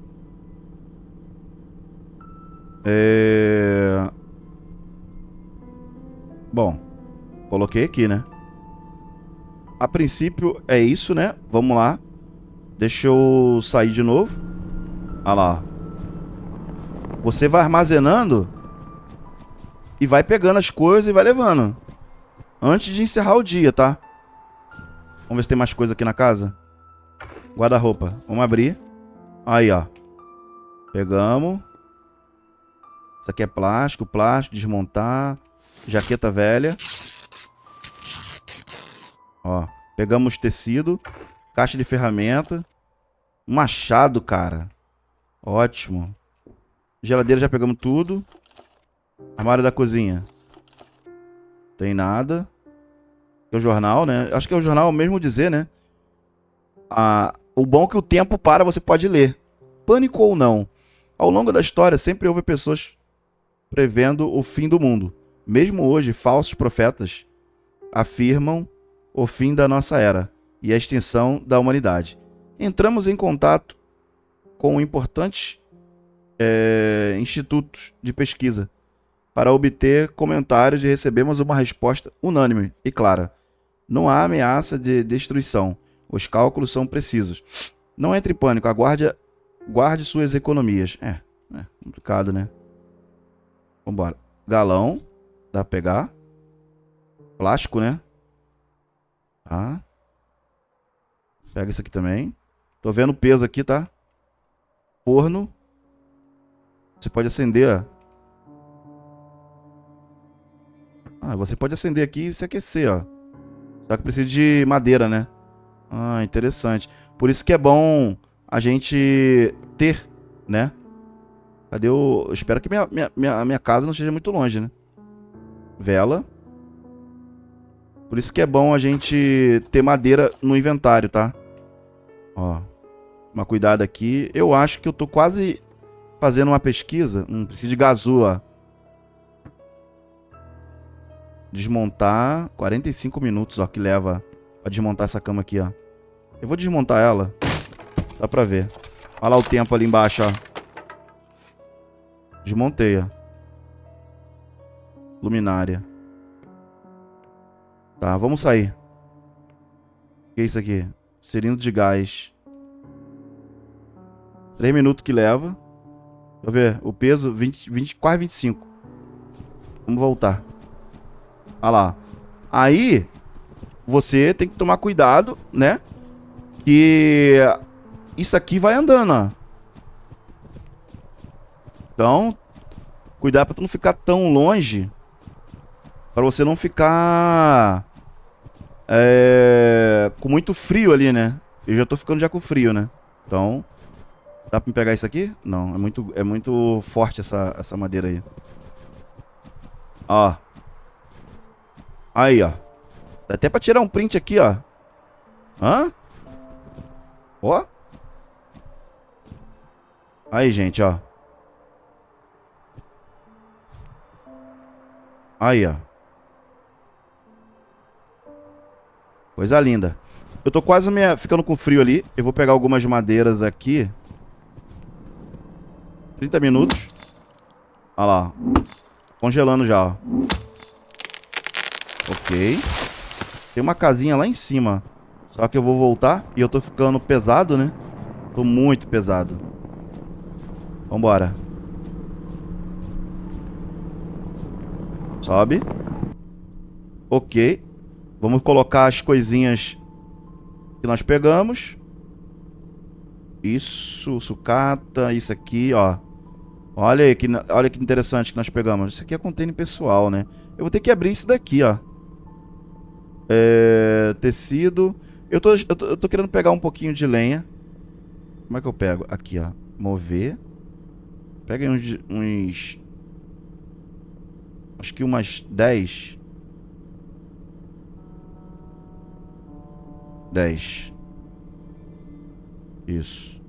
Bom, coloquei aqui, né? A princípio é isso, né? Vamos lá. Deixa eu sair de novo. Olha lá. Você vai armazenando e vai pegando as coisas e vai levando. Antes de encerrar o dia, tá? Vamos ver se tem mais coisa aqui na casa. Guarda-roupa. Vamos abrir. Aí, ó. Pegamos. Isso aqui é plástico, desmontar. Jaqueta velha. Ó. Pegamos tecido. Caixa de ferramenta. Machado, cara. Ótimo. Geladeira já pegamos tudo. Armário da cozinha. Tem nada. É o jornal, né? Acho que é o jornal mesmo dizer, né? O bom é que o tempo para, você pode ler. Pânico ou não. Ao longo da história, sempre houve pessoas prevendo o fim do mundo. Mesmo hoje, falsos profetas afirmam o fim da nossa era e a extinção da humanidade. Entramos em contato com importantes institutos de pesquisa para obter comentários e recebemos uma resposta unânime e clara. Não há ameaça de destruição. Os cálculos são precisos. Não entre em pânico. Guarde suas economias. É complicado, né? Vambora. Galão. Dá pra pegar. Plástico, né? Tá. Pega isso aqui também. Tô vendo o peso aqui, tá? Forno. Você pode acender, ó. Você pode acender aqui e se aquecer, ó. Só que precisa de madeira, né? Interessante. Por isso que é bom a gente ter, né? Cadê o... Eu espero que minha casa não esteja muito longe, né? Vela. Por isso que é bom a gente ter madeira no inventário, tá? Ó. Uma cuidado aqui. Eu acho que eu tô quase fazendo uma pesquisa. Preciso de gazu, ó. Desmontar. 45 minutos, ó, que leva pra desmontar essa cama aqui, ó. Eu vou desmontar ela. Dá pra ver. Olha lá o tempo ali embaixo, ó. Desmontei, ó. Luminária. Tá, vamos sair. O que é isso aqui? Cilindro de gás. 3 minutos que leva. Deixa eu ver. O peso, quase 25. Vamos voltar. Olha lá. Aí, você tem que tomar cuidado, né? Que isso aqui vai andando, ó. Então, cuidado pra tu não ficar tão longe. Pra você não ficar... com muito frio ali, né? Eu já tô ficando já com frio, né? Então, dá pra me pegar isso aqui? Não, é muito forte essa madeira aí. Ó. Aí, ó. Dá até pra tirar um print aqui, ó. Hã? Ó. Aí, gente, ó. Aí, ó. Coisa linda. Eu tô quase ficando com frio ali. Eu vou pegar algumas madeiras aqui. 30 minutos. Olha lá. Congelando já, ó. Ok. Tem uma casinha lá em cima. Só que eu vou voltar. E eu tô ficando pesado, né? Tô muito pesado. Vambora. Sobe. Ok. Vamos colocar as coisinhas que nós pegamos. Isso, sucata, isso aqui, ó. Olha que interessante que nós pegamos. Isso aqui é container pessoal, né? Eu vou ter que abrir isso daqui, ó. Tecido. Eu tô querendo pegar um pouquinho de lenha. Como é que eu pego? Aqui, ó. Mover. Pega aí uns... Acho que umas 10. 10. Isso.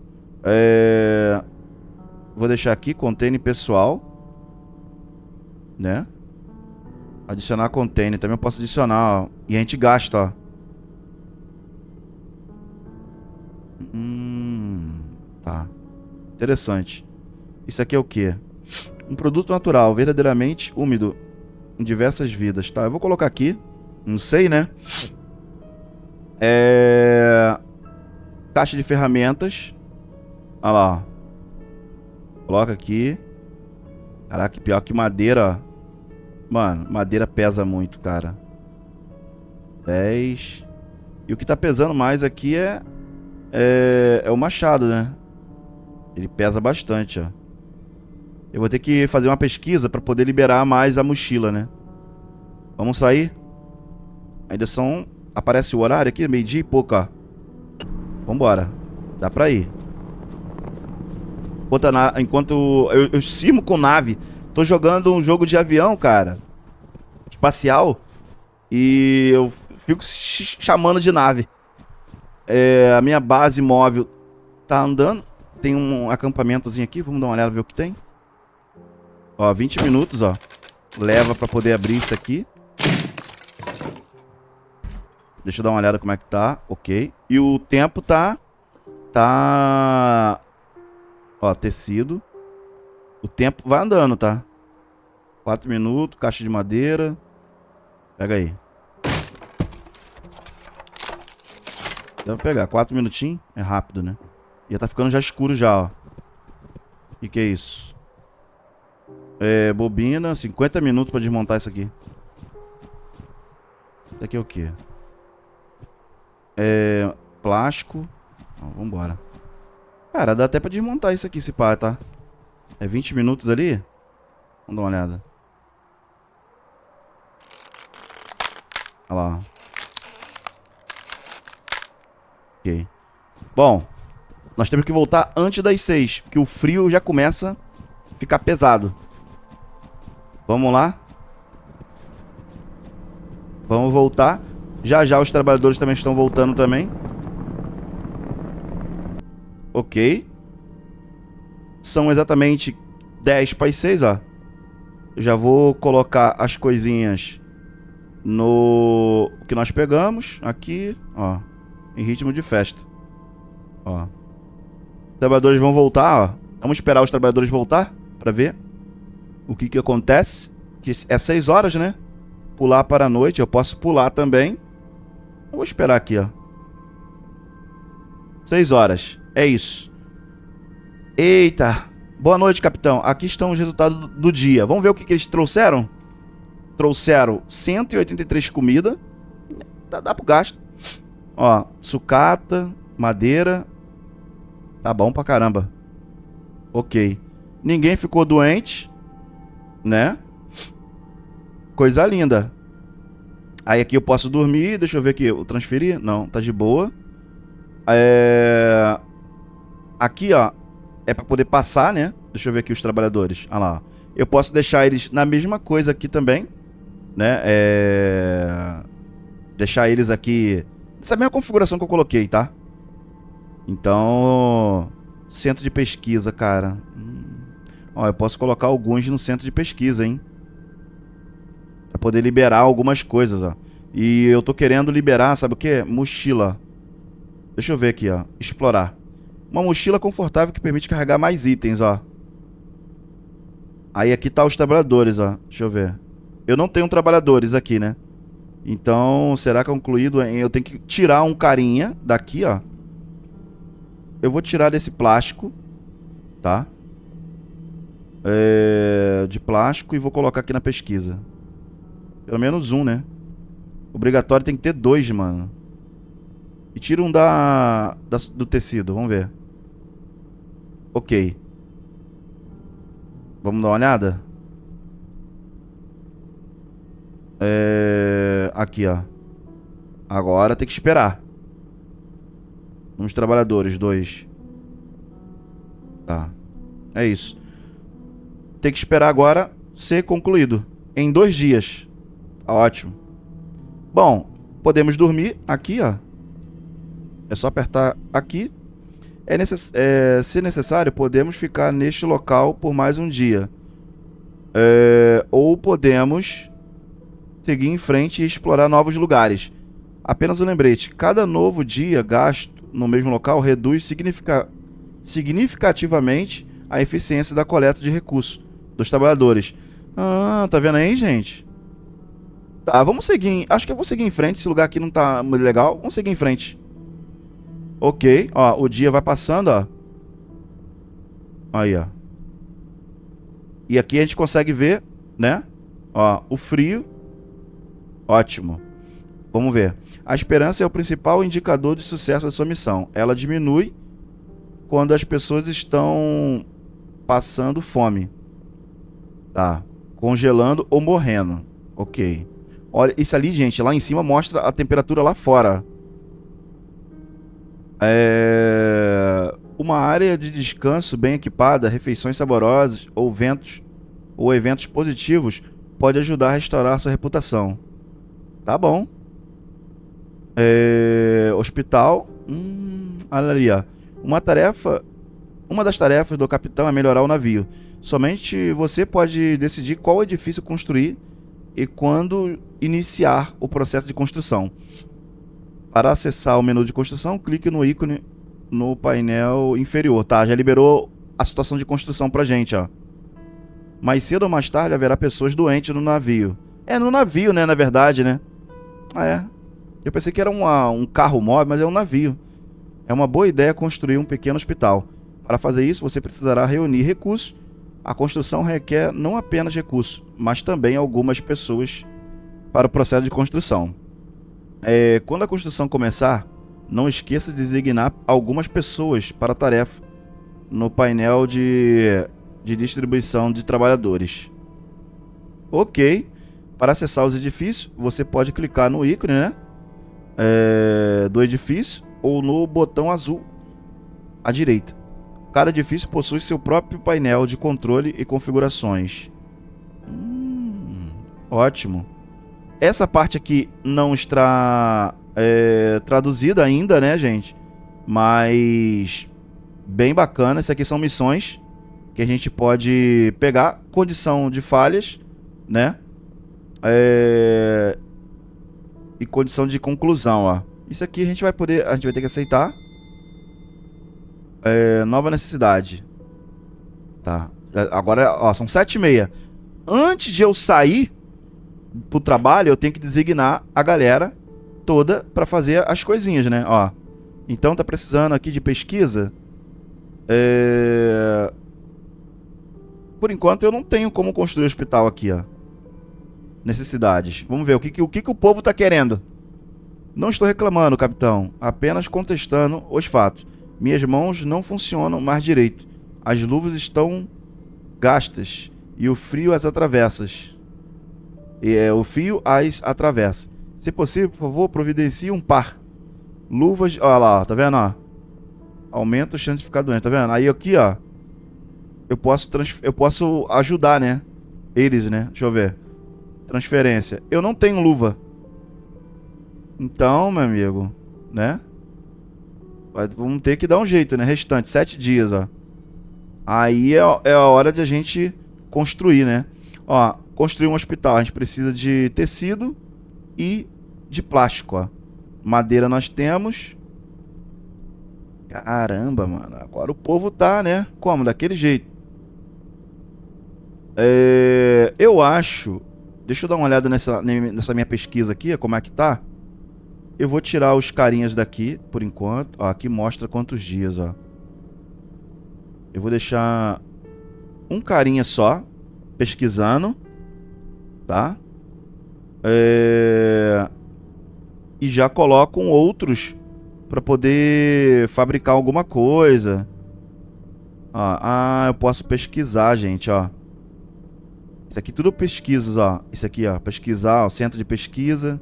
Vou deixar aqui, container pessoal. Né? Adicionar container. Também eu posso adicionar, ó. E a gente gasta, ó. Tá. Interessante. Isso aqui é o quê? Um produto natural, verdadeiramente úmido em diversas vidas. Tá, eu vou colocar aqui. Não sei, né? Caixa de ferramentas. Olha lá. Coloca aqui. Caraca, pior que madeira. Mano, madeira pesa muito, cara. 10. E o que tá pesando mais aqui é o machado, né? Ele pesa bastante, ó. Eu vou ter que fazer uma pesquisa pra poder liberar mais a mochila, né? Vamos sair? Ainda são... Aparece o horário aqui, meio-dia e pouco, ó. Vambora. Dá pra ir. Enquanto eu cimo com nave. Tô jogando um jogo de avião, cara. Espacial. E eu fico chamando de nave. A minha base móvel tá andando. Tem um acampamentozinho aqui. Vamos dar uma olhada, ver o que tem. Ó, 20 minutos, ó. Leva pra poder abrir isso aqui. Deixa eu dar uma olhada como é que tá. Ok. E o tempo tá... Ó, tecido. O tempo vai andando, tá? 4 minutos, caixa de madeira. Pega aí. Deve pegar, 4 minutinhos. É rápido, né? Já tá ficando já escuro já, ó. O que é isso? Bobina, 50 minutos pra desmontar isso aqui. Isso aqui é o quê? Plástico. Vambora. Cara, dá até pra desmontar isso aqui, se pá, tá? 20 minutos ali? Vamos dar uma olhada. Olha lá. Ok. Bom, nós temos que voltar antes das 6, porque o frio já começa a ficar pesado. Vamos lá. Vamos voltar. Já já os trabalhadores também estão voltando também. Ok. São exatamente 10 para as 6, ó. Eu já vou colocar as coisinhas no que nós pegamos aqui, ó, em ritmo de festa. Ó. Os trabalhadores vão voltar, ó. Vamos esperar os trabalhadores voltar para ver o que acontece. Que é 6 horas, né? Pular para a noite. Eu posso pular também. Vou esperar aqui, ó. 6 horas. É isso. Eita. Boa noite, capitão. Aqui estão os resultados do dia. Vamos ver o que eles trouxeram? trouxeram 183 comida. Dá pro gasto. Ó, sucata, madeira. Tá bom pra caramba. Ok. Ninguém ficou doente, né? Coisa linda. Aí aqui eu posso dormir. Deixa eu ver aqui. Eu transferir? Não, tá de boa. Aqui, ó. É pra poder passar, né? Deixa eu ver aqui os trabalhadores. Olha lá. Eu posso deixar eles na mesma coisa aqui também, né? Deixar eles aqui... Essa é a mesma configuração que eu coloquei, tá? Então... Centro de pesquisa, cara. Ó, eu posso colocar alguns no centro de pesquisa, hein? Pra poder liberar algumas coisas, ó. E eu tô querendo liberar, sabe o quê? Mochila. Deixa eu ver aqui, ó. Explorar. Uma mochila confortável que permite carregar mais itens, ó. Aí aqui tá os trabalhadores, ó. Deixa eu ver. Eu não tenho trabalhadores aqui, né? Então, será concluído? Eu tenho que tirar um carinha daqui, ó. Eu vou tirar desse plástico, tá? De plástico e vou colocar aqui na pesquisa. Pelo menos um, né? Obrigatório tem que ter 2, mano. E tira um do tecido, vamos ver. Ok. Vamos dar uma olhada? Aqui, ó. Agora tem que esperar. Uns trabalhadores, 2. Tá. É isso. Tem que esperar agora ser concluído. Em 2 dias. Tá ótimo. Bom, podemos dormir aqui, ó. É só apertar aqui. Se necessário, podemos ficar neste local por mais um dia. Ou podemos seguir em frente e explorar novos lugares. Apenas um lembrete. Cada novo dia gasto no mesmo local reduz significativamente a eficiência da coleta de recursos dos trabalhadores. Ah, tá vendo aí, gente? Tá, vamos seguir. Acho que eu vou seguir em frente. Esse lugar aqui não tá muito legal. Vamos seguir em frente. Ok, ó, o dia vai passando, ó. Aí, ó. E aqui a gente consegue ver, né? Ó, o frio. Ótimo. Vamos ver. A esperança é o principal indicador de sucesso da sua missão. Ela diminui quando as pessoas estão passando fome. Tá. Congelando ou morrendo. Ok. Olha, isso ali, gente, lá em cima mostra a temperatura lá fora. Uma área de descanso bem equipada, refeições saborosas ou eventos positivos pode ajudar a restaurar sua reputação. Tá bom. Hospital. Olha ali, ó. Uma das tarefas do capitão é melhorar o navio. Somente você pode decidir qual edifício construir e quando iniciar o processo de construção. Para acessar o menu de construção, clique no ícone no painel inferior, tá? Já liberou a situação de construção pra gente, ó. Mais cedo ou mais tarde haverá pessoas doentes no navio. No navio, né? Na verdade, né? Eu pensei que era um carro móvel, mas é um navio. É uma boa ideia construir um pequeno hospital. Para fazer isso, você precisará reunir recursos. A construção requer não apenas recursos, mas também algumas pessoas para o processo de construção. Quando a construção começar, não esqueça de designar algumas pessoas para a tarefa no painel de distribuição de trabalhadores. Ok. Para acessar os edifícios, você pode clicar no ícone, né? Do edifício ou no botão azul à direita. Cada edifício possui seu próprio painel de controle e configurações. Ótimo. Essa parte aqui não está traduzida ainda, né, gente? Mas bem bacana. Isso aqui são missões que a gente pode pegar. Condição de falhas, né? E condição de conclusão, ó. Isso aqui a gente vai ter que aceitar. Nova necessidade. Tá. Agora, ó, são 7h30. Antes de eu sair pro trabalho, eu tenho que designar a galera toda pra fazer as coisinhas, né? Ó. Então tá precisando aqui de pesquisa. Por enquanto eu não tenho como construir o hospital aqui, ó. necessidades. Vamos ver o que o povo tá querendo. Não estou reclamando, capitão. Apenas contestando os fatos. Minhas mãos não funcionam mais direito. As luvas estão gastas. E o frio as atravessa. O fio as atravessa. Se possível, por favor, providencie um par. Luvas... Olha lá, ó, tá vendo, ó? Aumenta o chance de ficar doente, tá vendo? Aí aqui, ó. Eu posso ajudar, né? Eles, né? Deixa eu ver. Transferência. Eu não tenho luva. Então, meu amigo, né? Vamos ter que dar um jeito, né? Restante, 7 dias, ó. Aí é a hora de a gente construir, né? Ó, construir um hospital. A gente precisa de tecido e de plástico, ó. Madeira nós temos. Caramba, mano. Agora o povo tá, né? Como? Daquele jeito. Eu acho... Deixa eu dar uma olhada nessa minha pesquisa aqui, como é que tá. Eu vou tirar os carinhas daqui, por enquanto. Ó, aqui mostra quantos dias, ó. Eu vou deixar um carinha só, pesquisando. Tá? E já coloco outros para poder fabricar alguma coisa. Ó, eu posso pesquisar, gente, ó. Isso aqui tudo eu pesquiso, ó. Isso aqui, ó, pesquisar, ó, centro de pesquisa.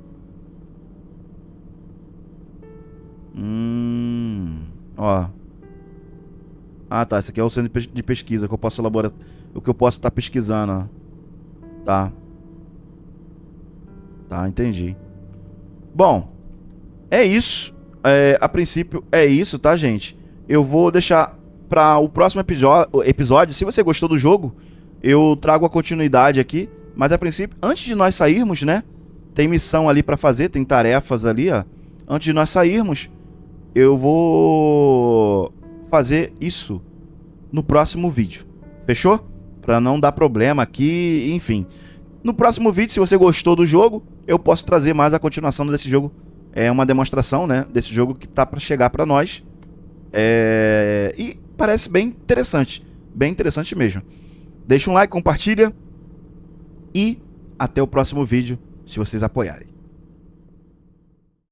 Ó. Ah, tá, esse aqui é o centro de pesquisa que eu posso elaborar, o que eu posso estar pesquisando, ó. Tá. Tá, entendi. Bom, é isso. A princípio é isso, tá, gente? Eu vou deixar para o próximo episódio. Se você gostou do jogo, eu trago a continuidade aqui. Mas a princípio, antes de nós sairmos, né? Tem missão ali para fazer, tem tarefas ali, ó. Antes de nós sairmos, eu vou fazer isso no próximo vídeo. Fechou? Para não dar problema aqui, enfim. No próximo vídeo, se você gostou do jogo, eu posso trazer mais a continuação desse jogo. É uma demonstração, né, desse jogo que tá para chegar para nós. E parece bem interessante mesmo. Deixa um like, compartilha e até o próximo vídeo, se vocês apoiarem.